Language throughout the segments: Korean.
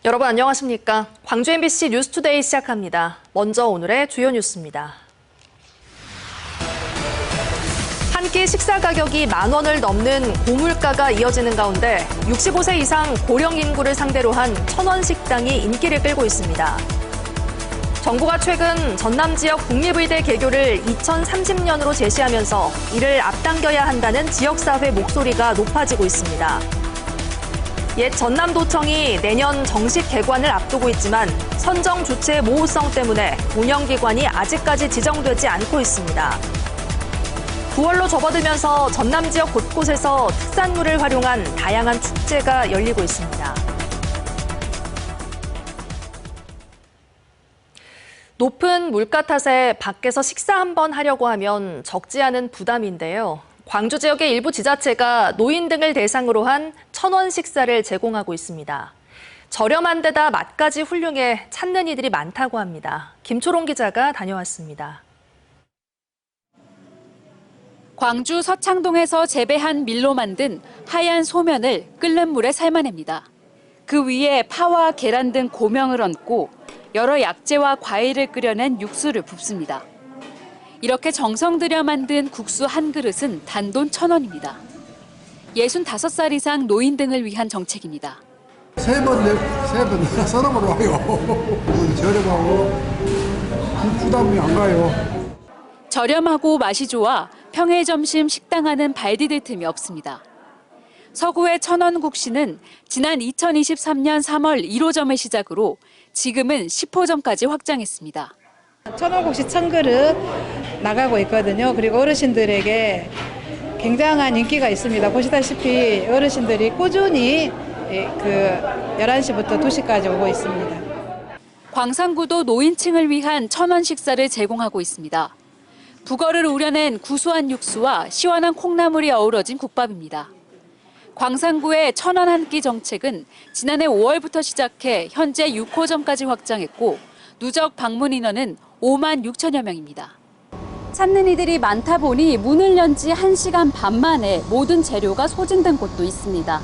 여러분 안녕하십니까? 광주 MBC 뉴스투데이 시작합니다. 먼저 오늘의 주요 뉴스입니다. 한 끼 식사 가격이 10,000원을 넘는 고물가가 이어지는 가운데 65세 이상 고령 인구를 상대로 한 1,000원 식당이 인기를 끌고 있습니다. 정부가 최근 전남 지역 국립의대 개교를 2030년으로 제시하면서 이를 앞당겨야 한다는 지역사회 목소리가 높아지고 있습니다. 옛 전남도청이 내년 정식 개관을 앞두고 있지만 선정 주체 모호성 때문에 운영기관이 아직까지 지정되지 않고 있습니다. 9월로 접어들면서 전남 지역 곳곳에서 특산물을 활용한 다양한 축제가 열리고 있습니다. 높은 물가 탓에 밖에서 식사 한번 하려고 하면 적지 않은 부담인데요. 광주 지역의 일부 지자체가 노인 등을 대상으로 한 1,000원 식사를 제공하고 있습니다. 저렴한 데다 맛까지 훌륭해 찾는 이들이 많다고 합니다. 김초롱 기자가 다녀왔습니다. 광주 서창동에서 재배한 밀로 만든 하얀 소면을 끓는 물에 삶아냅니다. 그 위에 파와 계란 등 고명을 얹고 여러 약재와 과일을 끓여낸 육수를 붓습니다. 이렇게 정성 들여 만든 국수 한 그릇은 단돈 1,000원입니다. 65살 이상 노인 등을 위한 정책입니다. 세 번 서너으로 와요. 저렴하고 부담이 안 가요. 저렴하고 맛이 좋아 평일 점심 식당하는 발 디딜 틈이 없습니다. 서구의 1,000원 국시는 지난 2023년 3월 1호점을 시작으로 지금은 10호점까지 확장했습니다. 1,000원 국시 1,000그릇 나가고 있거든요. 그리고 어르신들에게 굉장한 인기가 있습니다. 보시다시피 어르신들이 꾸준히 11시부터 2시까지 오고 있습니다. 광산구도 노인층을 위한 1,000원 식사를 제공하고 있습니다. 북어를 우려낸 구수한 육수와 시원한 콩나물이 어우러진 국밥입니다. 광산구의 1,000원 한 끼 정책은 지난해 5월부터 시작해 현재 6호점까지 확장했고 누적 방문 인원은 5만 6천여 명입니다. 찾는 이들이 많다 보니 문을 연 지 1시간 반 만에 모든 재료가 소진된 곳도 있습니다.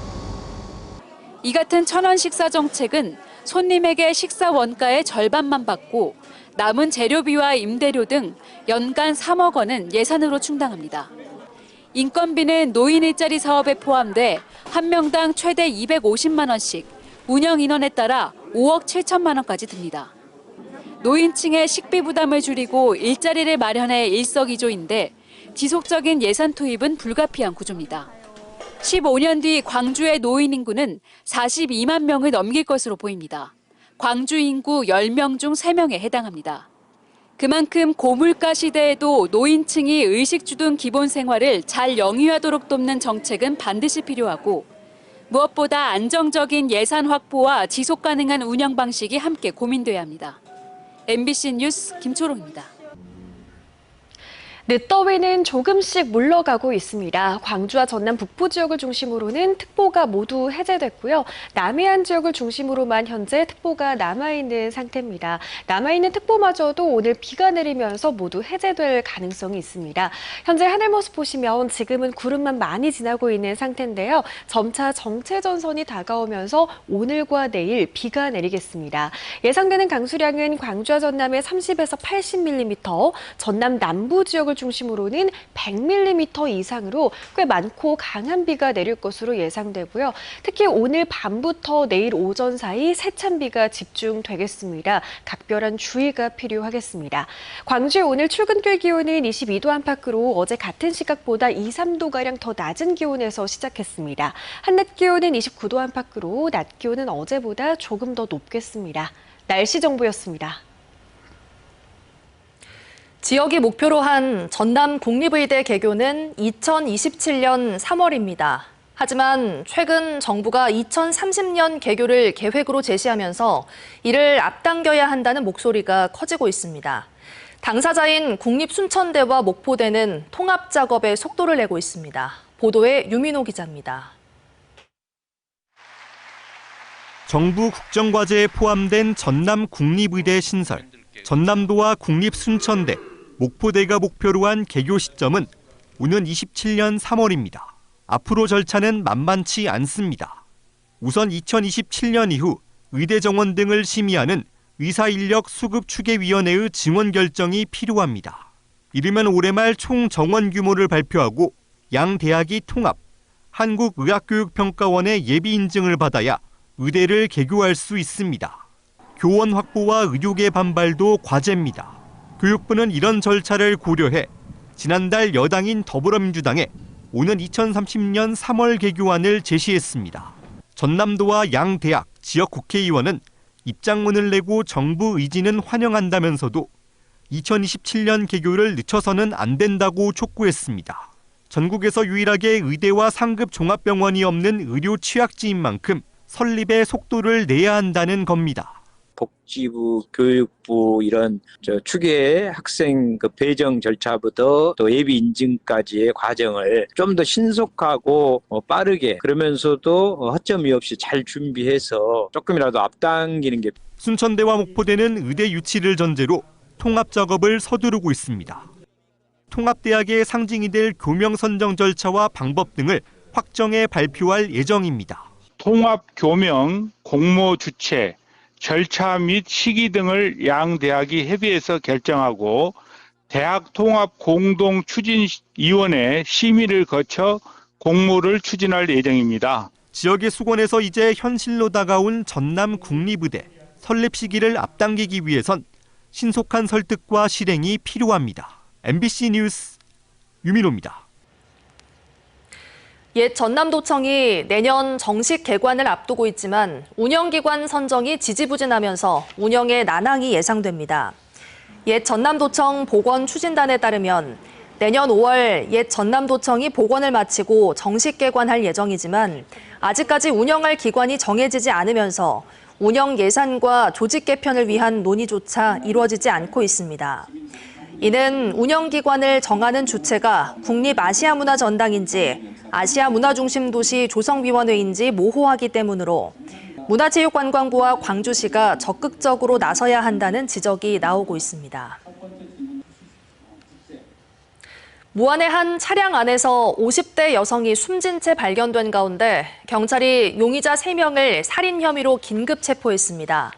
이 같은 1,000원 식사 정책은 손님에게 식사 원가의 절반만 받고 남은 재료비와 임대료 등 연간 3억 원은 예산으로 충당합니다. 인건비는 노인 일자리 사업에 포함돼 한 명당 최대 250만 원씩, 운영 인원에 따라 5억 7천만 원까지 듭니다. 노인층의 식비 부담을 줄이고 일자리를 마련해 일석이조인데 지속적인 예산 투입은 불가피한 구조입니다. 15년 뒤 광주의 노인 인구는 42만 명을 넘길 것으로 보입니다. 광주 인구 10명 중 3명에 해당합니다. 그만큼 고물가 시대에도 노인층이 의식주 등 기본 생활을 잘 영위하도록 돕는 정책은 반드시 필요하고 무엇보다 안정적인 예산 확보와 지속 가능한 운영 방식이 함께 고민돼야 합니다. MBC 뉴스 김초롱입니다. 늦더위는 조금씩 물러가고 있습니다. 광주와 전남 북부 지역을 중심으로는 특보가 모두 해제됐고요. 남해안 지역을 중심으로만 현재 특보가 남아있는 상태입니다. 남아있는 특보마저도 오늘 비가 내리면서 모두 해제될 가능성이 있습니다. 현재 하늘 모습 보시면 지금은 구름만 많이 지나고 있는 상태인데요. 점차 정체전선이 다가오면서 오늘과 내일 비가 내리겠습니다. 예상되는 강수량은 광주와 전남에 30에서 80mm, 전남 남부 지역을 중심으로는 100mm 이상으로 꽤 많고 강한 비가 내릴 것으로 예상되고요. 특히 오늘 밤부터 내일 오전 사이 세찬 비가 집중되겠습니다. 각별한 주의가 필요하겠습니다. 광주의 오늘 출근길 기온은 22도 안팎으로 어제 같은 시각보다 2, 3도가량 더 낮은 기온에서 시작했습니다. 한낮 기온은 29도 안팎으로 낮 기온은 어제보다 조금 더 높겠습니다. 날씨 정보였습니다. 지역이 목표로 한 전남 국립의대 개교는 2027년 3월입니다. 하지만 최근 정부가 2030년 개교를 계획으로 제시하면서 이를 앞당겨야 한다는 목소리가 커지고 있습니다. 당사자인 국립순천대와 목포대는 통합 작업에 속도를 내고 있습니다. 보도에 유민호 기자입니다. 정부 국정과제에 포함된 전남 국립의대 신설, 전남도와 국립순천대, 목포대가 목표로 한 개교 시점은 오는 27년 3월입니다. 앞으로 절차는 만만치 않습니다. 우선 2027년 이후 의대 정원 등을 심의하는 의사인력 수급추계위원회의 증원 결정이 필요합니다. 이르면 올해 말 총 정원 규모를 발표하고 양 대학이 통합, 한국의학교육평가원의 예비 인증을 받아야 의대를 개교할 수 있습니다. 교원 확보와 의료계 반발도 과제입니다. 교육부는 이런 절차를 고려해 지난달 여당인 더불어민주당에 오는 2030년 3월 개교안을 제시했습니다. 전남도와 양 대학, 지역 국회의원은 입장문을 내고 정부 의지는 환영한다면서도 2027년 개교를 늦춰서는 안 된다고 촉구했습니다. 전국에서 유일하게 의대와 상급 종합병원이 없는 의료 취약지인 만큼 설립에 속도를 내야 한다는 겁니다. 복지부, 교육부 이런 추계 학생 배정 절차부터 또 예비 인증까지의 과정을 좀 더 신속하고 빠르게 그러면서도 허점이 없이 잘 준비해서 조금이라도 앞당기는 게. 순천대와 목포대는 의대 유치를 전제로 통합 작업을 서두르고 있습니다. 통합대학의 상징이 될 교명 선정 절차와 방법 등을 확정해 발표할 예정입니다. 통합 교명, 공모 주체, 절차 및 시기 등을 양 대학이 협의해서 결정하고 대학 통합 공동 추진위원회 심의를 거쳐 공모를 추진할 예정입니다. 지역의 수건에서 이제 현실로 다가온 전남 국립의대 설립 시기를 앞당기기 위해선 신속한 설득과 실행이 필요합니다. MBC 뉴스 유민호입니다. 옛 전남도청이 내년 정식 개관을 앞두고 있지만 운영기관 선정이 지지부진하면서 운영에 난항이 예상됩니다. 옛 전남도청 복원추진단에 따르면 내년 5월 옛 전남도청이 복원을 마치고 정식 개관할 예정이지만 아직까지 운영할 기관이 정해지지 않으면서 운영 예산과 조직 개편을 위한 논의조차 이루어지지 않고 있습니다. 이는 운영기관을 정하는 주체가 국립아시아문화전당인지 아시아문화중심도시 조성위원회인지 모호하기 때문으로 문화체육관광부와 광주시가 적극적으로 나서야 한다는 지적이 나오고 있습니다. 무안의 한 차량 안에서 50대 여성이 숨진 채 발견된 가운데 경찰이 용의자 3명을 살인 혐의로 긴급 체포했습니다.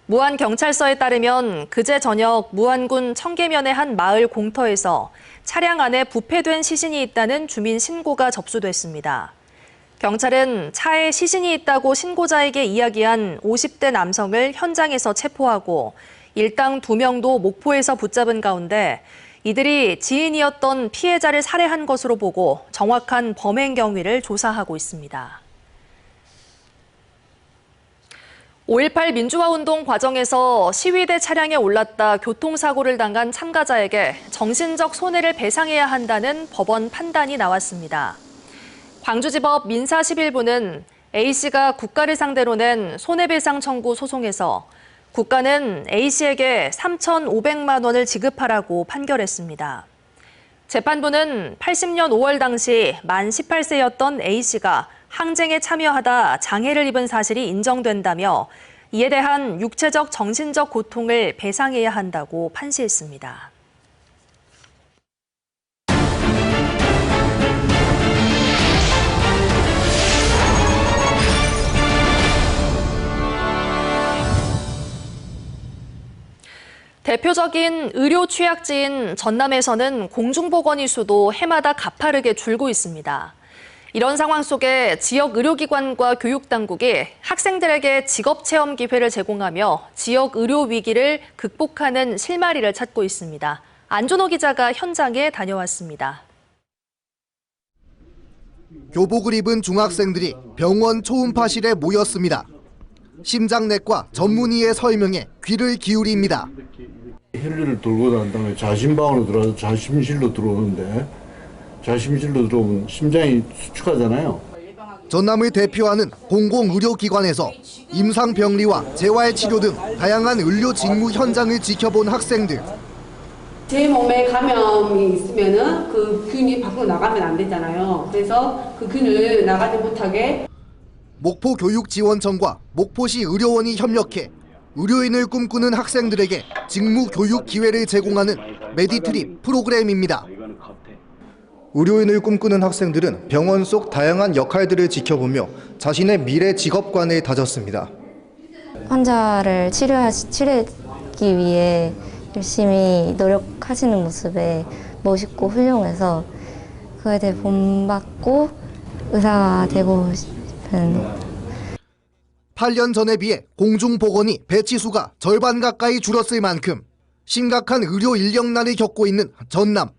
무안경찰서에 따르면 그제 저녁 무안군 청계면의 한 마을 공터에서 차량 안에 부패된 시신이 있다는 주민 신고가 접수됐습니다. 경찰은 차에 시신이 있다고 신고자에게 이야기한 50대 남성을 현장에서 체포하고 일당 2명도 목포에서 붙잡은 가운데 이들이 지인이었던 피해자를 살해한 것으로 보고 정확한 범행 경위를 조사하고 있습니다. 5.18 민주화운동 과정에서 시위대 차량에 올랐다 교통사고를 당한 참가자에게 정신적 손해를 배상해야 한다는 법원 판단이 나왔습니다. 광주지법 민사 11부는 A씨가 국가를 상대로 낸 손해배상 청구 소송에서 국가는 A씨에게 3,500만 원을 지급하라고 판결했습니다. 재판부는 80년 5월 당시 만 18세였던 A씨가 항쟁에 참여하다 장애를 입은 사실이 인정된다며 이에 대한 육체적, 정신적 고통을 배상해야 한다고 판시했습니다. 대표적인 의료 취약지인 전남에서는 공중보건 수도 해마다 가파르게 줄고 있습니다. 이런 상황 속에 지역 의료기관과 교육당국이 학생들에게 직업체험 기회를 제공하며 지역 의료 위기를 극복하는 실마리를 찾고 있습니다. 안준호 기자가 현장에 다녀왔습니다. 교복을 입은 중학생들이 병원 초음파실에 모였습니다. 심장내과 전문의의 설명에 귀를 기울입니다. 헬리를 돌고 난 다음에 자심방으로 들어와서 자심실로 들어오는데 자심실로 들어오면 심장이 수축하잖아요. 전남을 대표하는 공공의료기관에서 임상병리와 재활치료 등 다양한 의료 직무 현장을 지켜본 학생들. 제 몸에 감염이 있으면은 그 균이 밖으로 나가면 안 되잖아요. 그래서 그 균을 나가지 못하게 목포교육지원청과 목포시 의료원이 협력해 의료인을 꿈꾸는 학생들에게 직무 교육 기회를 제공하는 메디트립 프로그램입니다. 의료인을 꿈꾸는 학생들은 병원 속 다양한 역할들을 지켜보며 자신의 미래 직업관을 다졌습니다. 환자를 치료하기 위해 열심히 노력하시는 모습에 멋있고 훌륭해서 그에 대해 본받고 의사가 되고 싶은. 8년 전에 비해 공중보건의 배치수가 절반 가까이 줄었을 만큼 심각한 의료 인력난을 겪고 있는 전남.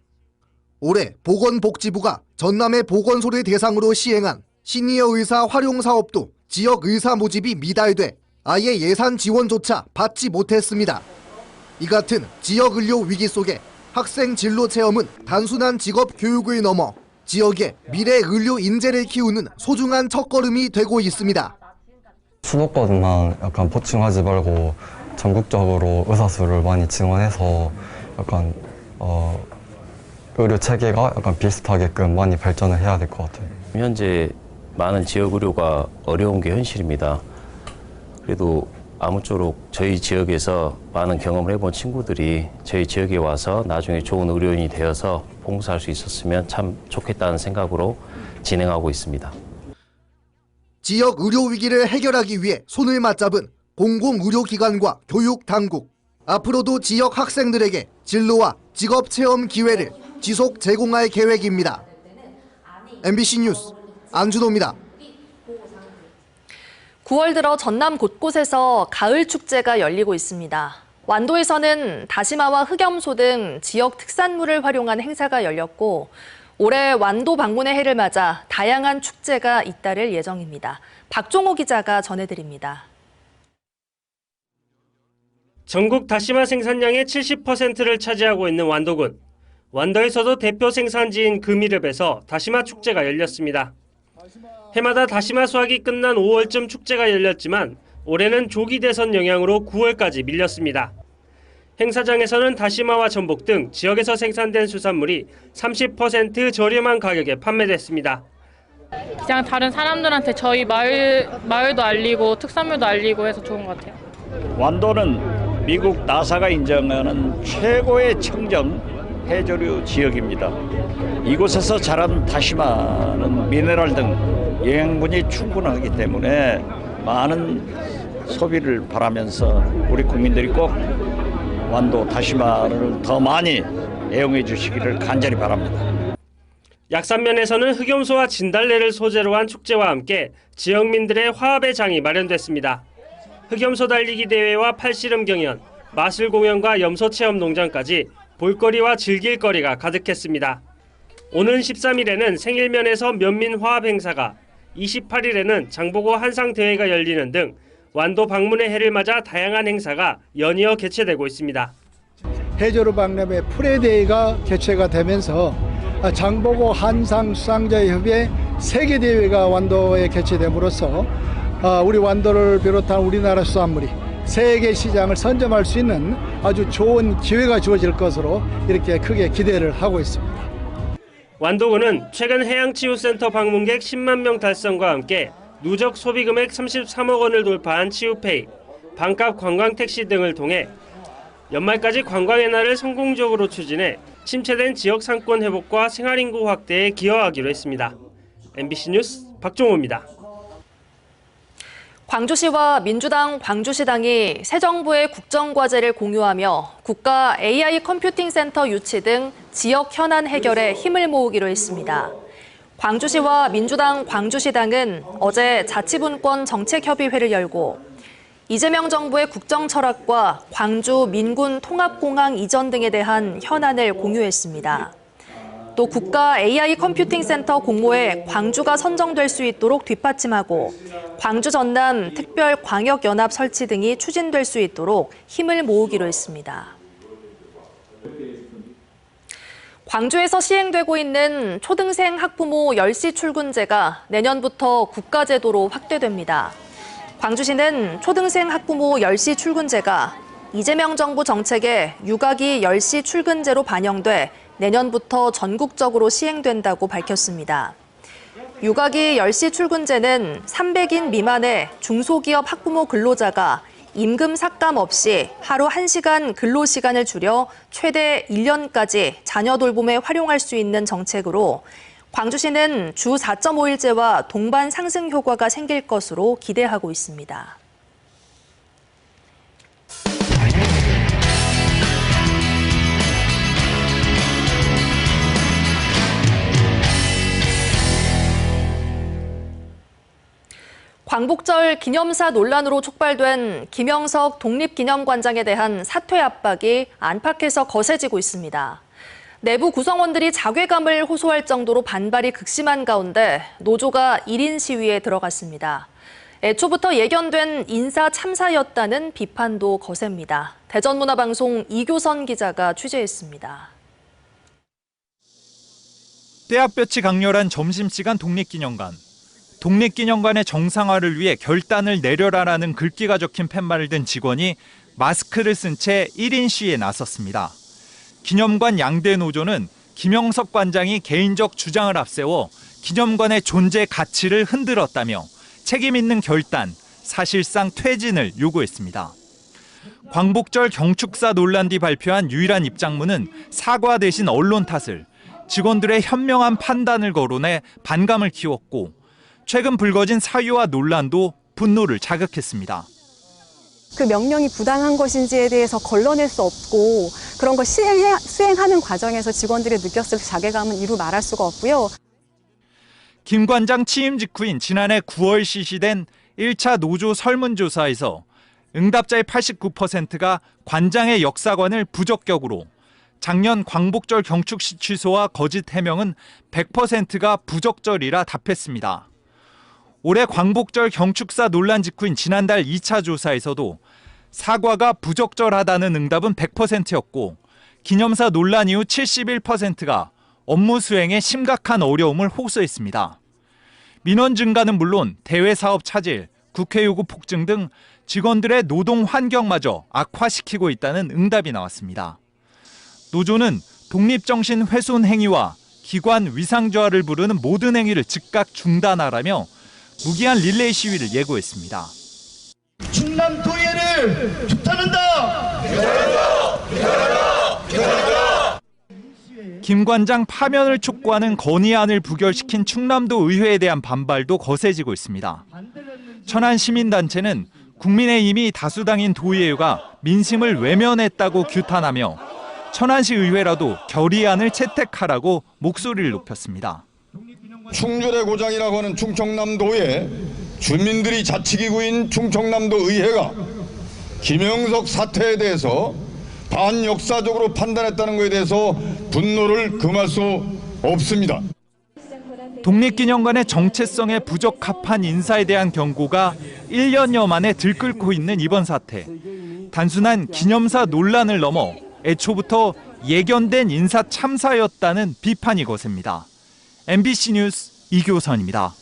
올해 보건복지부가 전남의 보건소를 대상으로 시행한 시니어 의사 활용 사업도 지역 의사 모집이 미달돼 아예 예산 지원조차 받지 못했습니다. 이 같은 지역 의료 위기 속에 학생 진로 체험은 단순한 직업 교육을 넘어 지역의 미래 의료 인재를 키우는 소중한 첫걸음이 되고 있습니다. 수도권만 약간 보충하지 말고 전국적으로 의사 수를 많이 증원해서 약간 의료 체계가 약간 비슷하게끔 많이 발전을 해야 될 것 같아요. 현재 많은 지역 의료가 어려운 게 현실입니다. 그래도 아무쪼록 저희 지역에서 많은 경험을 해본 친구들이 저희 지역에 와서 나중에 좋은 의료인이 되어서 봉사할 수 있었으면 참 좋겠다는 생각으로 진행하고 있습니다. 지역 의료 위기를 해결하기 위해 손을 맞잡은 공공의료기관과 교육당국. 앞으로도 지역 학생들에게 진로와 직업체험 기회를 지속 제공할 계획입니다. MBC 뉴스 안준호입니다. 9월 들어 전남 곳곳에서 가을 축제가 열리고 있습니다. 완도에서는 다시마와 흑염소 등 지역 특산물을 활용한 행사가 열렸고 올해 완도 방문의 해를 맞아 다양한 축제가 잇따를 예정입니다. 박종호 기자가 전해드립니다. 전국 다시마 생산량의 70%를 차지하고 있는 완도군. 완도에서도 대표 생산지인 금이릅에서 다시마 축제가 열렸습니다. 해마다 다시마 수확이 끝난 5월쯤 축제가 열렸지만 올해는 조기 대선 영향으로 9월까지 밀렸습니다. 행사장에서는 다시마와 전복 등 지역에서 생산된 수산물이 30% 저렴한 가격에 판매됐습니다. 그냥 다른 사람들한테 저희 마을도 알리고 특산물도 알리고 해서 좋은 것 같아요. 완도는 미국 나사가 인정하는 최고의 청정 해조류 지역입니다. 이곳에서 자란 다시마는 미네랄 등 영양분이 충분하기 때문에 많은 소비를 바라면서 우리 국민들이 꼭 완도 다시마를 더 많이 애용해 주시기를 간절히 바랍니다. 약산면에서는 흑염소와 진달래를 소재로 한 축제와 함께 지역민들의 화합의 장이 마련됐습니다. 흑염소 달리기 대회와 팔씨름 경연, 마술 공연과 염소 체험 농장까지 볼거리와 즐길거리가 가득했습니다. 오는 13일에는 생일면에서 면민 화합 행사가, 28일에는 장보고 한상 대회가 열리는 등 완도 방문의 해를 맞아 다양한 행사가 연이어 개최되고 있습니다. 해조류 박람회 프레데이가 개최가 되면서 장보고 한상 수상자협회 세계대회가 완도에 개최됨으로써 우리 완도를 비롯한 우리나라 수산물이 세계 시장을 선점할 수 있는 아주 좋은 기회가 주어질 것으로 이렇게 크게 기대를 하고 있습니다. 완도군은 최근 해양치유센터 방문객 10만 명 달성과 함께 누적 소비금액 33억 원을 돌파한 치유페이, 반값 관광택시 등을 통해 연말까지 관광의 날을 성공적으로 추진해 침체된 지역 상권 회복과 생활인구 확대에 기여하기로 했습니다. MBC 뉴스 박종호입니다. 광주시와 민주당 광주시당이 새 정부의 국정과제를 공유하며 국가 AI 컴퓨팅 센터 유치 등 지역 현안 해결에 힘을 모으기로 했습니다. 광주시와 민주당 광주시당은 어제 자치분권 정책협의회를 열고 이재명 정부의 국정 철학과 광주 민군 통합공항 이전 등에 대한 현안을 공유했습니다. 또 국가 AI 컴퓨팅 센터 공모에 광주가 선정될 수 있도록 뒷받침하고 광주 전남 특별 광역 연합 설치 등이 추진될 수 있도록 힘을 모으기로 했습니다. 광주에서 시행되고 있는 초등생 학부모 10시 출근제가 내년부터 국가제도로 확대됩니다. 광주시는 초등생 학부모 10시 출근제가 이재명 정부 정책에 육아기 10시 출근제로 반영돼 내년부터 전국적으로 시행된다고 밝혔습니다. 육아기 10시 출근제는 300인 미만의 중소기업 학부모 근로자가 임금 삭감 없이 하루 1시간 근로시간을 줄여 최대 1년까지 자녀 돌봄에 활용할 수 있는 정책으로 광주시는 주 4.5일제와 동반 상승 효과가 생길 것으로 기대하고 있습니다. 광복절 기념사 논란으로 촉발된 김영석 독립기념관장에 대한 사퇴 압박이 안팎에서 거세지고 있습니다. 내부 구성원들이 자괴감을 호소할 정도로 반발이 극심한 가운데 노조가 1인 시위에 들어갔습니다. 애초부터 예견된 인사 참사였다는 비판도 거셉니다. 대전문화방송 이교선 기자가 취재했습니다. 때압볕이 강렬한 점심시간 독립기념관. 독립기념관의 정상화를 위해 결단을 내려라라는 글귀가 적힌 팻말을 든 직원이 마스크를 쓴 채 1인 시위에 나섰습니다. 기념관 양대 노조는 김영석 관장이 개인적 주장을 앞세워 기념관의 존재 가치를 흔들었다며 책임 있는 결단, 사실상 퇴진을 요구했습니다. 광복절 경축사 논란 뒤 발표한 유일한 입장문은 사과 대신 언론 탓을, 직원들의 현명한 판단을 거론해 반감을 키웠고 최근 불거진 사유와 논란도 분노를 자극했습니다. 그 명령이 부당한 것인지에 대해서 걸러낼 수 없고 그런 걸 수행하는 과정에서 직원들이 느꼈을 자괴감은 이루 말할 수가 없고요. 김 관장 취임 직후인 지난해 9월 실시된 1차 노조 설문조사에서 응답자의 89%가 관장의 역사관을 부적격으로, 작년 광복절 경축시 취소와 거짓 해명은 100%가 부적절이라 답했습니다. 올해 광복절 경축사 논란 직후인 지난달 2차 조사에서도 사과가 부적절하다는 응답은 100%였고 기념사 논란 이후 71%가 업무 수행에 심각한 어려움을 호소했습니다. 민원 증가는 물론 대외 사업 차질, 국회 요구 폭증 등 직원들의 노동 환경마저 악화시키고 있다는 응답이 나왔습니다. 노조는 독립정신 훼손 행위와 기관 위상조화를 부르는 모든 행위를 즉각 중단하라며 무기한 릴레이 시위를 예고했습니다. 충남 도의회를 규탄한다! 김 관장 파면을 촉구하는 건의안을 부결시킨 충남도 의회에 대한 반발도 거세지고 있습니다. 천안 시민단체는 국민의힘이 다수당인 도의회가 민심을 외면했다고 규탄하며 천안시 의회라도 결의안을 채택하라고 목소리를 높였습니다. 충렬의 고장이라고 하는 충청남도에 주민들이 자치기구인 충청남도 의회가 김영석 사태에 대해서 반역사적으로 판단했다는 것에 대해서 분노를 금할 수 없습니다. 독립기념관의 정체성에 부적합한 인사에 대한 경고가 1년여 만에 들끓고 있는 이번 사태. 단순한 기념사 논란을 넘어 애초부터 예견된 인사 참사였다는 비판이 거셉니다. MBC 뉴스 이교선입니다.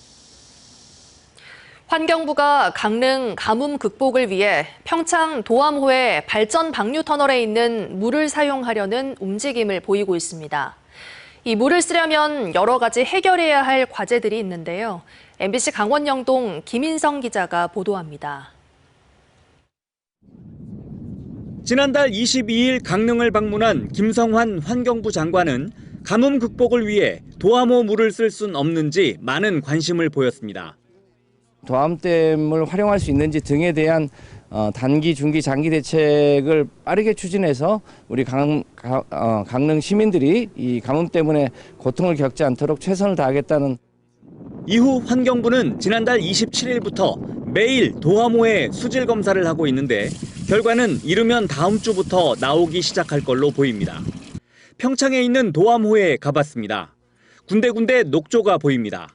환경부가 강릉 가뭄 극복을 위해 평창 도암호의 발전 방류 터널에 있는 물을 사용하려는 움직임을 보이고 있습니다. 이 물을 쓰려면 여러 가지 해결해야 할 과제들이 있는데요. MBC 강원 영동 김인성 기자가 보도합니다. 지난달 22일 강릉을 방문한 김성환 환경부 장관은 가뭄 극복을 위해 도암호 물을 쓸 순 없는지 많은 관심을 보였습니다. 도암댐을 활용할 수 있는지 등에 대한 단기, 중기, 장기 대책을 빠르게 추진해서 우리 강릉 시민들이 이 가뭄 때문에 고통을 겪지 않도록 최선을 다하겠다는. 이후 환경부는 지난달 27일부터 매일 도암호의 수질 검사를 하고 있는데 결과는 이르면 다음 주부터 나오기 시작할 걸로 보입니다. 평창에 있는 도암호에 가봤습니다. 군데군데 녹조가 보입니다.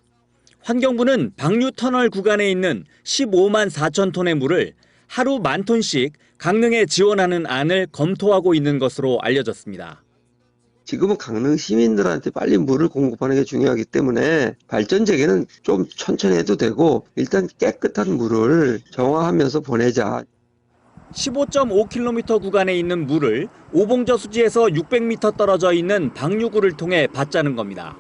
환경부는 방류 터널 구간에 있는 15만 4천 톤의 물을 하루 10,000톤씩 강릉에 지원하는 안을 검토하고 있는 것으로 알려졌습니다. 지금은 강릉 시민들한테 빨리 물을 공급하는 게 중요하기 때문에 발전 재개는 좀 천천히 해도 되고 일단 깨끗한 물을 정화하면서 보내자. 15.5km 구간에 있는 물을 오봉저 수지에서 600m 떨어져 있는 방류구를 통해 받자는 겁니다.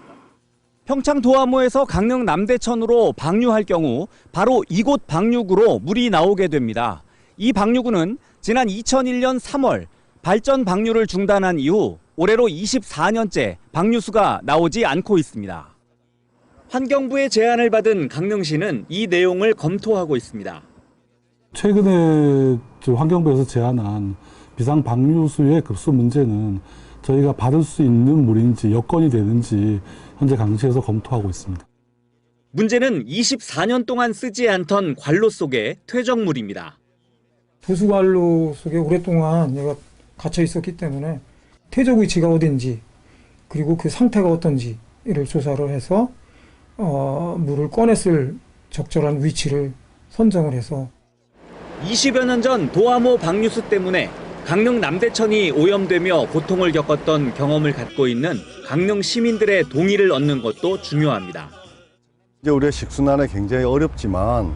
평창 도암호에서 강릉 남대천으로 방류할 경우 바로 이곳 방류구로 물이 나오게 됩니다. 이 방류구는 지난 2001년 3월 발전 방류를 중단한 이후 올해로 24년째 방류수가 나오지 않고 있습니다. 환경부의 제안을 받은 강릉시는 이 내용을 검토하고 있습니다. 최근에 환경부에서 제안한 비상 방류수의 급수 문제는 저희가 받을 수 있는 물인지 여건이 되는지 현재 강릉시에서 검토하고 있습니다. 문제는 24년 동안 쓰지 않던 관로 속의 퇴적물입니다. 도수관로 속에 오랫동안 얘가 갇혀 있었기 때문에 퇴적 위치가 어딘지 그리고 그 상태가 어떤지를 조사를 해서 물을 꺼냈을 적절한 위치를 선정을 해서 20여 년 전 도암호 방류수 때문에 강릉 남대천이 오염되며 고통을 겪었던 경험을 갖고 있는 강릉 시민들의 동의를 얻는 것도 중요합니다. 이제 우리가 식순환에 굉장히 어렵지만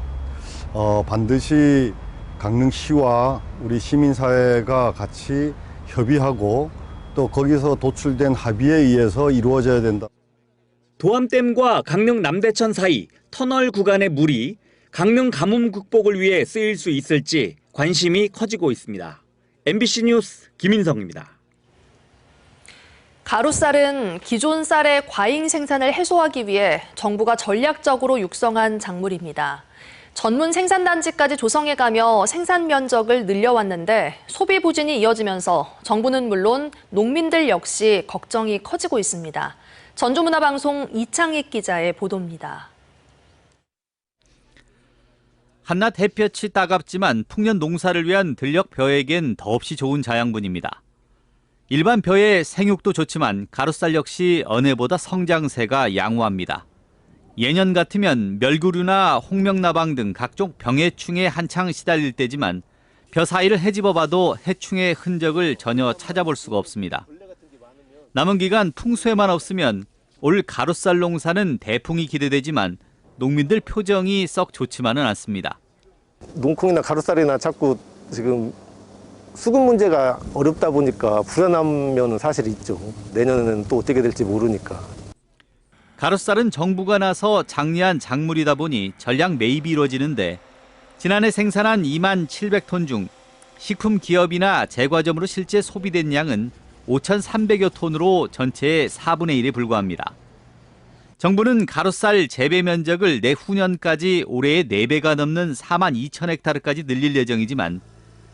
반드시 강릉시와 우리 시민사회가 같이 협의하고 또 거기서 도출된 합의에 의해서 이루어져야 된다. 도암댐과 강릉 남대천 사이 터널 구간의 물이 강릉 가뭄 극복을 위해 쓰일 수 있을지 관심이 커지고 있습니다. MBC 뉴스 김인성입니다. 가루쌀은 기존 쌀의 과잉 생산을 해소하기 위해 정부가 전략적으로 육성한 작물입니다. 전문 생산단지까지 조성해가며 생산 면적을 늘려왔는데 소비 부진이 이어지면서 정부는 물론 농민들 역시 걱정이 커지고 있습니다. 전주문화방송 이창익 기자의 보도입니다. 한낮 햇볕이 따갑지만 풍년 농사를 위한 들녘 벼에겐 더없이 좋은 자양분입니다. 일반 벼의 생육도 좋지만 가루쌀 역시 언해보다 성장세가 양호합니다. 예년 같으면 멸구류나 홍명나방 등 각종 병해충에 한창 시달릴 때지만 벼 사이를 헤집어봐도 해충의 흔적을 전혀 찾아볼 수가 없습니다. 남은 기간 풍수에만 없으면 올 가루쌀 농사는 대풍이 기대되지만 농민들 표정이 썩 좋지만은 않습니다. 농콩이나 가루쌀이나 자꾸 지금 수급 문제가 어렵다 보니까 불안한 면은 사실 있죠. 내년에는 또 어떻게 될지 모르니까. 가루쌀은 정부가 나서 장려한 작물이다 보니 전량 매입이 이루어지는데 지난해 생산한 2만 700톤 중 식품 기업이나 제과점으로 실제 소비된 양은 5,300여 톤으로 전체의 4분의 1에 불과합니다. 정부는 가루쌀 재배 면적을 내후년까지 올해의 4배가 넘는 4만 2천 헥타르까지 늘릴 예정이지만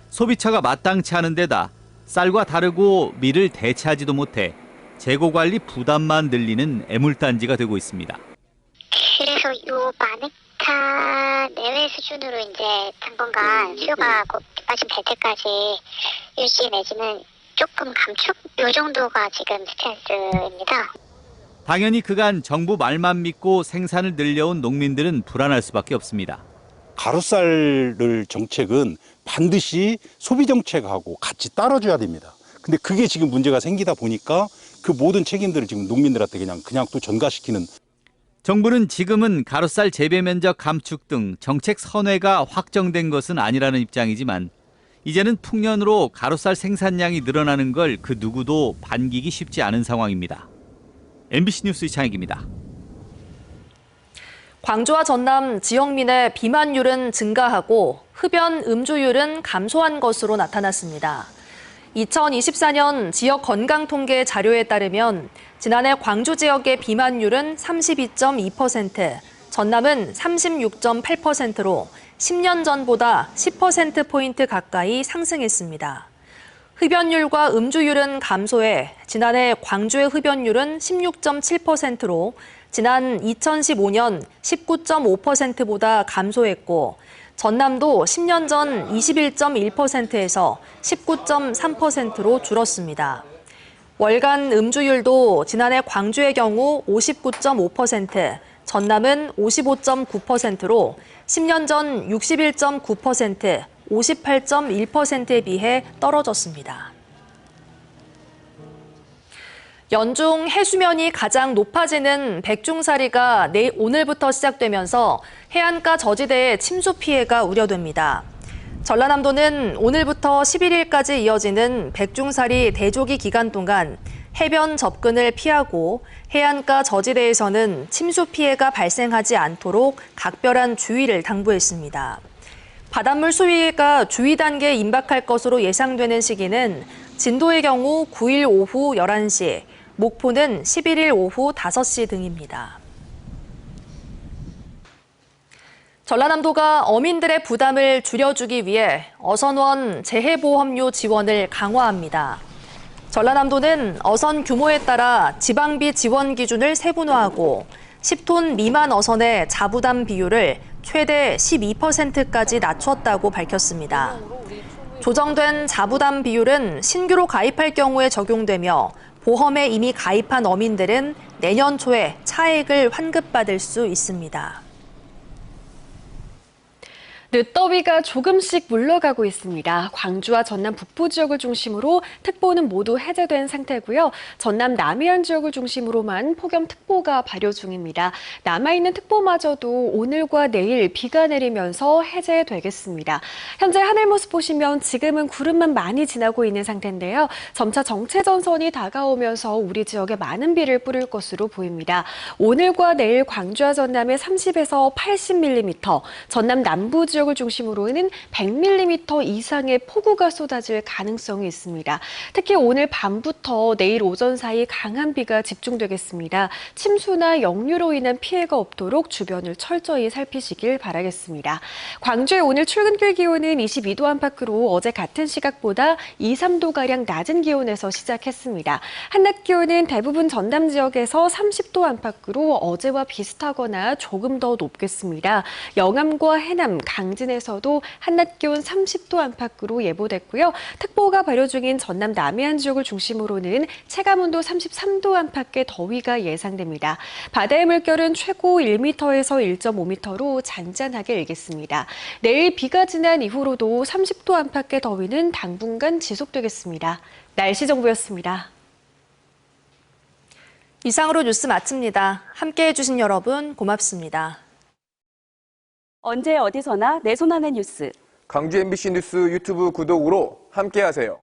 소비처가 마땅치 않은 데다 쌀과 다르고 밀을 대체하지도 못해 재고 관리 부담만 늘리는 애물단지가 되고 있습니다. 그래서 요 만헥타 내외 수준으로 이제 당분간 수요가 빠짐될 때까지 유지 내지는 조금 감축 요 정도가 지금 스탠스입니다. 당연히 그간 정부 말만 믿고 생산을 늘려온 농민들은 불안할 수밖에 없습니다. 가루쌀 정책은 반드시 소비 정책하고 같이 따라줘야 됩니다. 근데 그게 지금 문제가 생기다 보니까 그 모든 책임들을 지금 농민들한테 그냥 또 전가시키는. 정부는 지금은 가루쌀 재배 면적 감축 등 정책 선회가 확정된 것은 아니라는 입장이지만 이제는 풍년으로 가루쌀 생산량이 늘어나는 걸 그 누구도 반기기 쉽지 않은 상황입니다. MBC 뉴스 이창익입니다. 광주와 전남 지역민의 비만율은 증가하고 흡연 음주율은 감소한 것으로 나타났습니다. 2024년 지역 건강통계 자료에 따르면 지난해 광주 지역의 비만율은 32.2%, 전남은 36.8%로 10년 전보다 10%포인트 가까이 상승했습니다. 흡연율과 음주율은 감소해 지난해 광주의 흡연율은 16.7%로 지난 2015년 19.5%보다 감소했고 전남도 10년 전 21.1%에서 19.3%로 줄었습니다. 월간 음주율도 지난해 광주의 경우 59.5%, 전남은 55.9%로 10년 전 61.9%, 58.1%에 비해 떨어졌습니다. 연중 해수면이 가장 높아지는 백중사리가 오늘부터 시작되면서 해안가 저지대에 침수 피해가 우려됩니다. 전라남도는 오늘부터 11일까지 이어지는 백중사리 대조기 기간 동안 해변 접근을 피하고 해안가 저지대에서는 침수 피해가 발생하지 않도록 각별한 주의를 당부했습니다. 바닷물 수위가 주의 단계에 임박할 것으로 예상되는 시기는 진도의 경우 9일 오후 11시, 목포는 11일 오후 5시 등입니다. 전라남도가 어민들의 부담을 줄여주기 위해 어선원 재해보험료 지원을 강화합니다. 전라남도는 어선 규모에 따라 지방비 지원 기준을 세분화하고 10톤 미만 어선의 자부담 비율을 최대 12%까지 낮췄다고 밝혔습니다. 조정된 자부담 비율은 신규로 가입할 경우에 적용되며 보험에 이미 가입한 어민들은 내년 초에 차액을 환급받을 수 있습니다. 늦더위가 조금씩 물러가고 있습니다. 광주와 전남 북부 지역을 중심으로 특보는 모두 해제된 상태고요. 전남 남해안 지역을 중심으로만 폭염특보가 발효 중입니다. 남아있는 특보마저도 오늘과 내일 비가 내리면서 해제되겠습니다. 현재 하늘 모습 보시면 지금은 구름만 많이 지나고 있는 상태인데요. 점차 정체전선이 다가오면서 우리 지역에 많은 비를 뿌릴 것으로 보입니다. 오늘과 내일 광주와 전남에 30에서 80mm, 전남 남부 지역을 중심으로는 100mm 이상의 폭우가 쏟아질 가능성이 있습니다. 특히 오늘 밤부터 내일 오전 사이 강한 비가 집중되겠습니다. 침수나 역류로 인한 피해가 없도록 주변을 철저히 살피시길 바라겠습니다. 광주의 오늘 출근길 기온은 22도 안팎으로 어제 같은 시각보다 2, 3도가량 낮은 기온에서 시작했습니다. 한낮 기온은 대부분 전남 지역에서 30도 안팎으로 어제와 비슷하거나 조금 더 높겠습니다. 영암과 해남, 강진에서도 한낮 기온 30도 안팎으로 예보됐고요. 특보가 발효 중인 전남 남해안 지역을 중심으로는 체감온도 33도 안팎의 더위가 예상됩니다. 바다의 물결은 최고 1m에서 1.5m로 잔잔하게 일겠습니다. 내일 비가 지난 이후로도 30도 안팎의 더위는 당분간 지속되겠습니다. 날씨 정보였습니다. 이상으로 뉴스 마칩니다. 함께해 주신 여러분 고맙습니다. 언제 어디서나 내 손 안의 뉴스. 광주 MBC 뉴스 유튜브 구독으로 함께하세요.